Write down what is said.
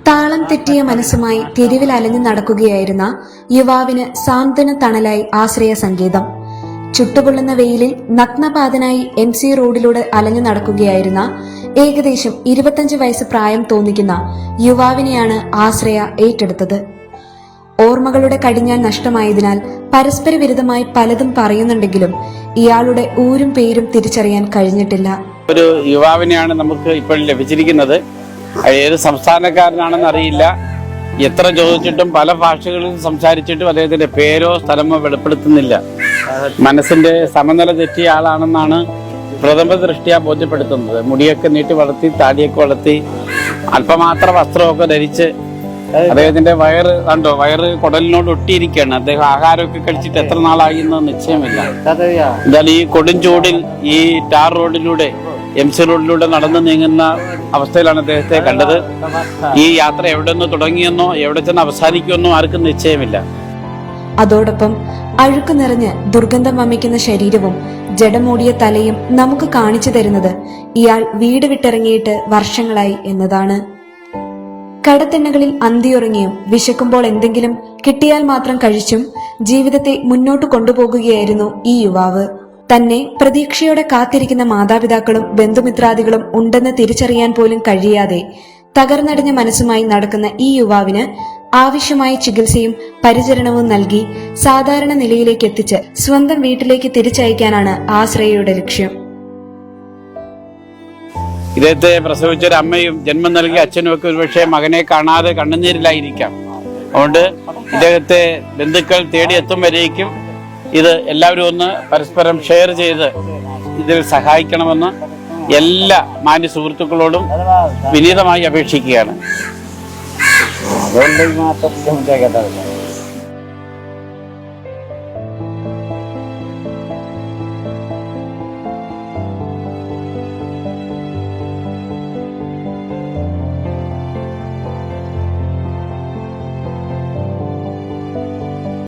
താളം തെറ്റിയ മനസ്സുമായി തെരുവിൽ അലഞ്ഞു നടക്കുകയായിരുന്ന യുവാവിന് സാന്ത്വന തണലായി ആശ്രയ സംഗീതം. ചുട്ടുപൊള്ളുന്ന വെയിലിൽ നഗ്നപാതനായി MC റോഡിലൂടെ അലഞ്ഞു നടക്കുകയായിരുന്ന ഏകദേശം 25 വയസ്സ് പ്രായം തോന്നിക്കുന്ന യുവാവിനെയാണ് ആശ്രയ ഏറ്റെടുത്തത്. ഓർമ്മകളുടെ കടിഞ്ഞാൻ നഷ്ടമായതിനാൽ പരസ്പര വിരുദ്ധമായി പലതും പറയുന്നുണ്ടെങ്കിലും ഇയാളുടെ ഊരും പേരും തിരിച്ചറിയാൻ കഴിഞ്ഞിട്ടില്ല. ഒരു യുവാവിനെയാണ് നമുക്ക് ഇപ്പോൾ ലഭിച്ചിരിക്കുന്നത്. ഏത് സംസ്ഥാനക്കാരനാണെന്ന് അറിയില്ല. എത്ര ചോദിച്ചിട്ടും പല ഭാഷകളിൽ സംസാരിച്ചിട്ടും അദ്ദേഹത്തിന്റെ പേരോ സ്ഥലമോ വെളിപ്പെടുത്തുന്നില്ല. മനസ്സിന്റെ സമനില തെറ്റിയ ആളാണെന്നാണ് പ്രഥമ ദൃഷ്ടിയ ബോധ്യപ്പെടുത്തുന്നത്. മുടിയൊക്കെ നീട്ടി വളർത്തി, താടിയൊക്കെ വളർത്തി, അല്പമാത്ര വസ്ത്രമൊക്കെ ധരിച്ച് അദ്ദേഹത്തിന്റെ വയറ് കുടലിനോട് ഒട്ടിയിരിക്കുകയാണ്. അദ്ദേഹം ആഹാരമൊക്കെ കഴിച്ചിട്ട് എത്ര നാളായി എന്ന് നിശ്ചയമില്ല. എന്തായാലും ഈ കൊടും ചൂടിൽ ഈ ടാർ റോഡിലൂടെ MC റോഡിലൂടെ നടന്നു നീങ്ങുന്ന അവസ്ഥയിലാണ് അദ്ദേഹത്തെ കണ്ടത്. ഈ യാത്ര എവിടെ നിന്ന് തുടങ്ങിയെന്നോ എവിടെ ചെന്ന് അവസാനിക്കുമെന്നോ ആർക്കും നിശ്ചയമില്ല. അതോടൊപ്പം അഴുക്ക് നിറഞ്ഞ് ദുർഗന്ധം വമിക്കുന്ന ശരീരവും ജഡമൂടിയ തലയും നമുക്ക് കാണിച്ചു തരുന്നത് ഇയാൾ വീട് വിട്ടിറങ്ങിയിട്ട് വർഷങ്ങളായി എന്നതാണ്. കടത്തിണ്ണകളിൽ അന്തിയുറങ്ങിയും വിശക്കുമ്പോൾ എന്തെങ്കിലും കിട്ടിയാൽ മാത്രം കഴിച്ചും ജീവിതത്തെ മുന്നോട്ട് കൊണ്ടുപോകുകയായിരുന്നു ഈ യുവാവ്. തന്നെ പ്രതീക്ഷയോടെ കാത്തിരിക്കുന്ന മാതാപിതാക്കളും ബന്ധുമിത്രാദികളും ഉണ്ടെന്ന് തിരിച്ചറിയാൻ പോലും കഴിയാതെ തകർന്നടിഞ്ഞ മനസ്സുമായി നടക്കുന്ന ഈ യുവാവിന് ആവശ്യമായ ചികിത്സയും പരിചരണവും നൽകി സാധാരണ നിലയിലേക്ക് എത്തിച്ച് സ്വന്തം വീട്ടിലേക്ക് തിരിച്ചയക്കാനാണ് ആശ്രയയുടെ ലക്ഷ്യം. ഇദ്ദേഹത്തെ പ്രസവിച്ചൊരു അമ്മയും ജന്മം നൽകിയ അച്ഛനും ഒക്കെ ഒരുപക്ഷെ മകനെ കാണാതെ കണ്ണുനീരിലായിരിക്കാം. അതുകൊണ്ട് ഇദ്ദേഹത്തെ ബന്ധുക്കൾ തേടിയെത്തും വരേക്കും ഇത് എല്ലാവരും ഒന്ന് പരസ്പരം ഷെയർ ചെയ്ത് ഇതിൽ സഹായിക്കണമെന്ന് എല്ലാ മാന്യ സുഹൃത്തുക്കളോടും വിനീതമായി അപേക്ഷിക്കുകയാണ്.